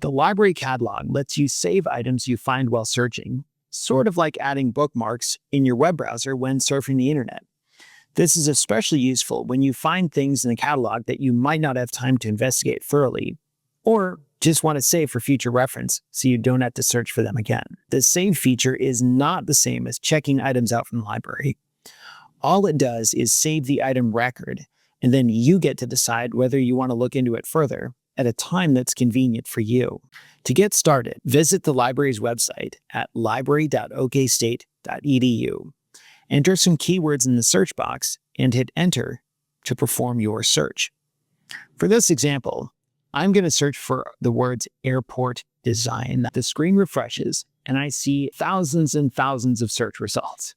The library catalog lets you save items you find while searching, sort of like adding bookmarks in your web browser when surfing the internet. This is especially useful when you find things in the catalog that you might not have time to investigate thoroughly, or just want to save for future reference so you don't have to search for them again. The save feature is not the same as checking items out from the library. All it does is save the item record, and then you get to decide whether you want to look into it further at a time that's convenient for you. To get started, visit the library's website at library.okstate.edu. Enter some keywords in the search box and hit enter to perform your search. For this example, I'm going to search for the words airport design. The screen refreshes and I see thousands and thousands of search results.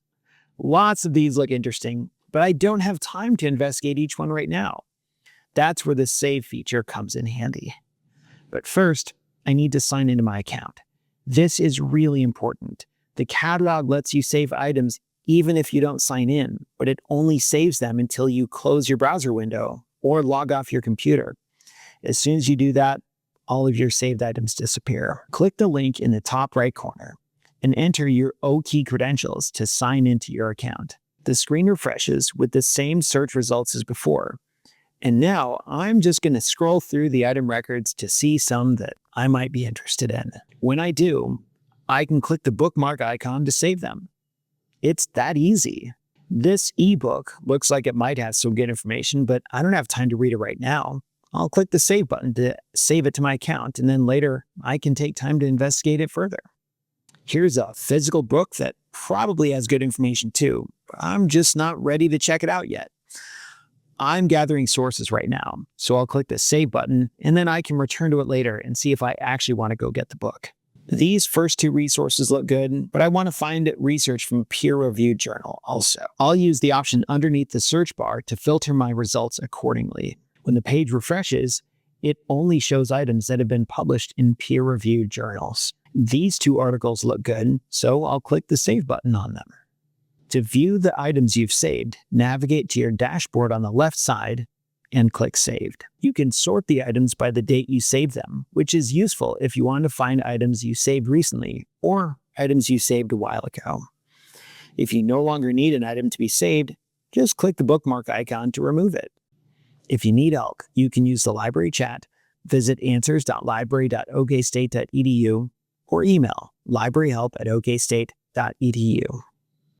Lots of these look interesting, but I don't have time to investigate each one right now. That's where the save feature comes in handy. But first, I need to sign into my account. This is really important. The catalog lets you save items even if you don't sign in, but it only saves them until you close your browser window or log off your computer. As soon as you do that, all of your saved items disappear. Click the link in the top right corner and enter your OKey credentials to sign into your account. The screen refreshes with the same search results as before. And now I'm just going to scroll through the item records to see some that I might be interested in. When I do, I can click the bookmark icon to save them. It's that easy. This ebook looks like it might have some good information, but I don't have time to read it right now. I'll click the save button to save it to my account, and then later I can take time to investigate it further. Here's a physical book that probably has good information too, but I'm just not ready to check it out yet. I'm gathering sources right now, so I'll click the save button, and then I can return to it later and see if I actually want to go get the book. These first two resources look good, but I want to find research from a peer-reviewed journal also. I'll use the option underneath the search bar to filter my results accordingly. When the page refreshes, it only shows items that have been published in peer-reviewed journals. These two articles look good, so I'll click the save button on them. To view the items you've saved, navigate to your dashboard on the left side and click Saved. You can sort the items by the date you saved them, which is useful if you want to find items you saved recently or items you saved a while ago. If you no longer need an item to be saved, just click the bookmark icon to remove it. If you need help, you can use the library chat, visit answers.library.okstate.edu, or email libraryhelp@okstate.edu.